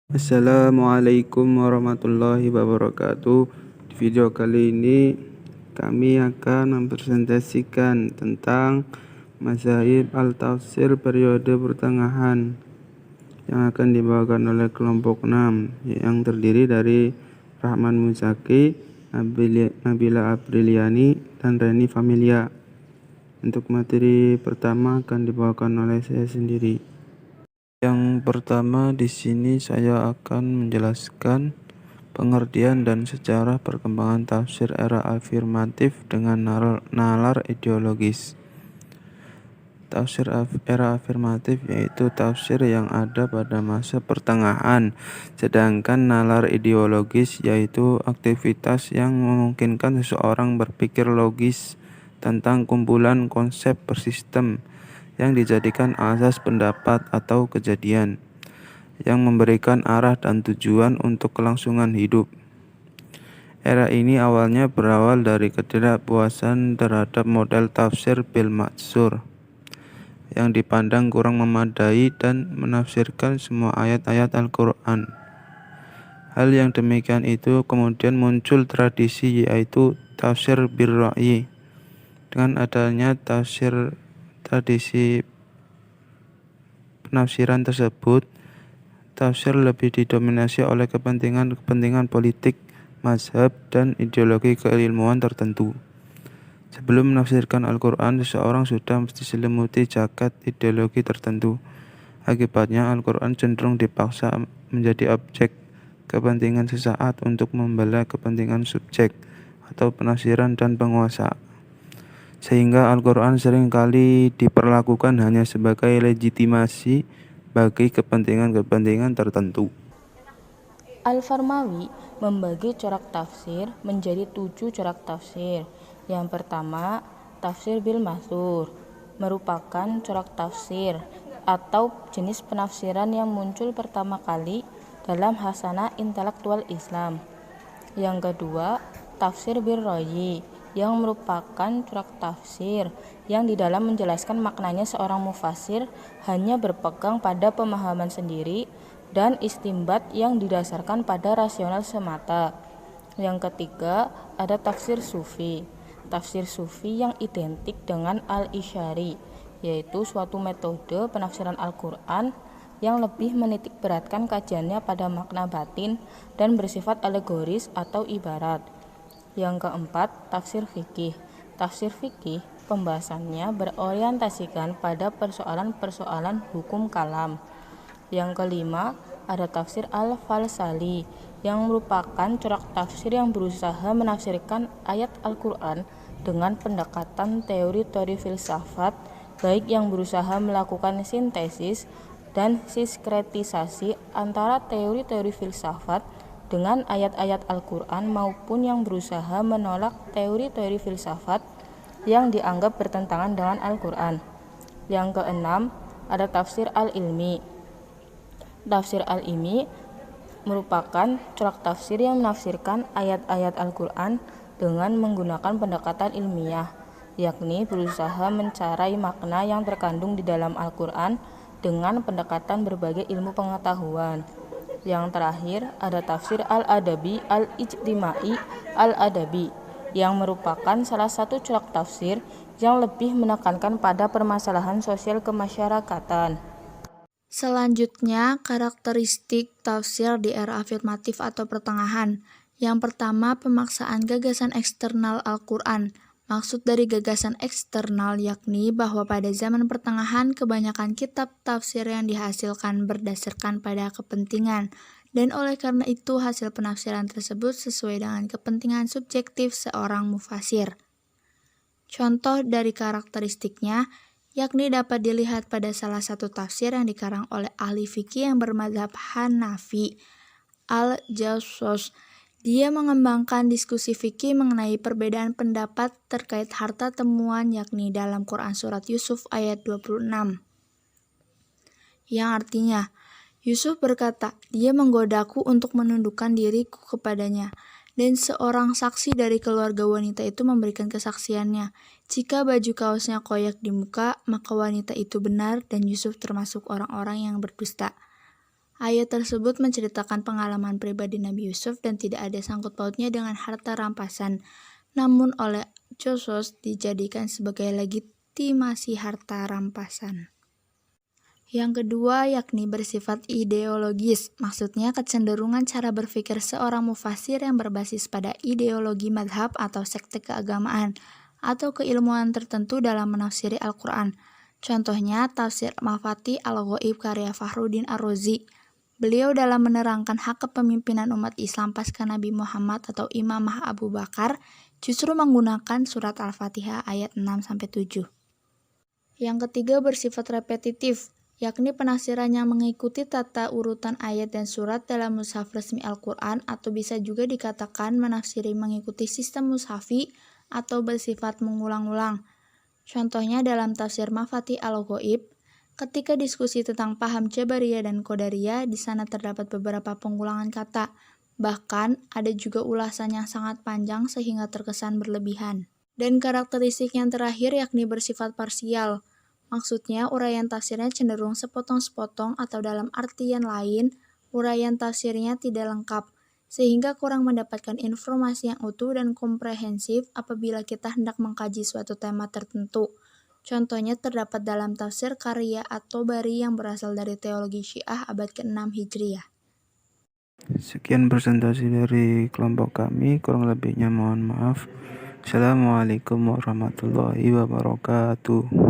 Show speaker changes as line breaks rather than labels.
Assalamualaikum warahmatullahi wabarakatuh. Di video kali ini kami akan mempresentasikan tentang mazhab al-tafsir periode pertengahan yang akan dibawakan oleh kelompok 6 yang terdiri dari Rahman Muzaki, Nabila Apriliani, dan Reni Familia. Untuk materi pertama akan dibawakan oleh saya sendiri. Yang pertama, di sini saya akan menjelaskan pengertian dan sejarah perkembangan tafsir era afirmatif dengan nalar ideologis. Tafsir era afirmatif yaitu tafsir yang ada pada masa pertengahan, sedangkan nalar ideologis yaitu aktivitas yang memungkinkan seseorang berpikir logis tentang kumpulan konsep bersistem yang dijadikan asas pendapat atau kejadian, yang memberikan arah dan tujuan untuk kelangsungan hidup. Era ini awalnya berawal dari ketidakpuasan terhadap model tafsir bil ma'tsur yang dipandang kurang memadai dan menafsirkan semua ayat-ayat Al-Quran. Hal yang demikian itu kemudian muncul tradisi yaitu tafsir bil ra'yi. Dengan adanya tradisi penafsiran tersebut, tafsir lebih didominasi oleh kepentingan politik, mazhab, dan ideologi keilmuan tertentu. Sebelum menafsirkan Al-Quran, seseorang sudah diselimuti jagat ideologi tertentu. Akibatnya, Al-Quran cenderung dipaksa menjadi objek kepentingan sesaat untuk membela kepentingan subjek atau penafsiran dan penguasa. Sehingga Al-Quran seringkali diperlakukan hanya sebagai legitimasi bagi kepentingan-kepentingan tertentu.
Al-Farmawi membagi corak tafsir menjadi 7 corak tafsir. Yang pertama, tafsir bil ma'tsur merupakan corak tafsir atau jenis penafsiran yang muncul pertama kali dalam hasanah intelektual Islam. Yang kedua, tafsir bil ra'yi yang merupakan corak tafsir yang di dalam menjelaskan maknanya seorang mufasir hanya berpegang pada pemahaman sendiri dan istimbat yang didasarkan pada rasional semata. Yang ketiga, ada tafsir sufi. Tafsir sufi yang identik dengan al-isyari, yaitu suatu metode penafsiran Al-Quran yang lebih menitik beratkan kajiannya pada makna batin dan bersifat alegoris atau ibarat. Yang keempat, tafsir fikih. Tafsir fikih pembahasannya berorientasikan pada persoalan-persoalan hukum kalam. Yang kelima, ada tafsir al-falsali yang merupakan corak tafsir yang berusaha menafsirkan ayat Al-Quran dengan pendekatan teori-teori filsafat, baik yang berusaha melakukan sintesis dan sinkretisasi antara teori-teori filsafat dengan ayat-ayat Al-Quran maupun yang berusaha menolak teori-teori filsafat yang dianggap bertentangan dengan Al-Quran. Yang keenam, ada tafsir al-ilmi. Tafsir al-ilmi merupakan corak tafsir yang menafsirkan ayat-ayat Al-Quran dengan menggunakan pendekatan ilmiah, yakni berusaha mencari makna yang terkandung di dalam Al-Quran dengan pendekatan berbagai ilmu pengetahuan. Yang terakhir, ada tafsir al-adabi al-ijtimai al-adabi yang merupakan salah satu corak tafsir yang lebih menekankan pada permasalahan sosial kemasyarakatan.
Selanjutnya, karakteristik tafsir di era afirmatif atau pertengahan. Yang pertama, pemaksaan gagasan eksternal Al-Quran. Maksud dari gagasan eksternal yakni bahwa pada zaman pertengahan kebanyakan kitab tafsir yang dihasilkan berdasarkan pada kepentingan, dan oleh karena itu hasil penafsiran tersebut sesuai dengan kepentingan subjektif seorang mufasir. Contoh dari karakteristiknya yakni dapat dilihat pada salah satu tafsir yang dikarang oleh ahli fikih yang bermadzhab Hanafi, Al-Jassos. Dia mengembangkan diskusi fikih mengenai perbedaan pendapat terkait harta temuan yakni dalam Quran Surat Yusuf ayat 26. Yang artinya, Yusuf berkata, dia menggodaku untuk menundukkan diriku kepadanya. Dan seorang saksi dari keluarga wanita itu memberikan kesaksiannya. Jika baju kaosnya koyak di muka, maka wanita itu benar dan Yusuf termasuk orang-orang yang berdusta. Ayat tersebut menceritakan pengalaman pribadi Nabi Yusuf dan tidak ada sangkut pautnya dengan harta rampasan, namun oleh Josos dijadikan sebagai legitimasi harta rampasan. Yang kedua yakni bersifat ideologis, maksudnya kecenderungan cara berpikir seorang mufasir yang berbasis pada ideologi madhab atau sekte keagamaan atau keilmuan tertentu dalam menafsiri Al-Quran. Contohnya tafsir Mafati Al-Ghaib karya Fakhruddin Ar-Razi. Beliau dalam menerangkan hak kepemimpinan umat Islam pasca Nabi Muhammad atau Imamah Abu Bakar justru menggunakan surat Al-Fatihah ayat 6-7. Yang ketiga bersifat repetitif, yakni penafsiran yang mengikuti tata urutan ayat dan surat dalam mushaf resmi Al-Quran atau bisa juga dikatakan menafsiri mengikuti sistem mushafi atau bersifat mengulang-ulang. Contohnya dalam tafsir Mafati Al-Ghaib, ketika diskusi tentang paham Jabariyah dan Qadariyah, di sana terdapat beberapa pengulangan kata. Bahkan, ada juga ulasan yang sangat panjang sehingga terkesan berlebihan. Dan karakteristik yang terakhir yakni bersifat parsial. Maksudnya, uraian tafsirnya cenderung sepotong-sepotong atau dalam artian lain, uraian tafsirnya tidak lengkap, sehingga kurang mendapatkan informasi yang utuh dan komprehensif apabila kita hendak mengkaji suatu tema tertentu. Contohnya terdapat dalam tafsir karya At-Tabari yang berasal dari teologi Syiah abad ke-6 Hijriah.
Sekian presentasi dari kelompok kami, kurang lebihnya mohon maaf. Assalamualaikum warahmatullahi wabarakatuh.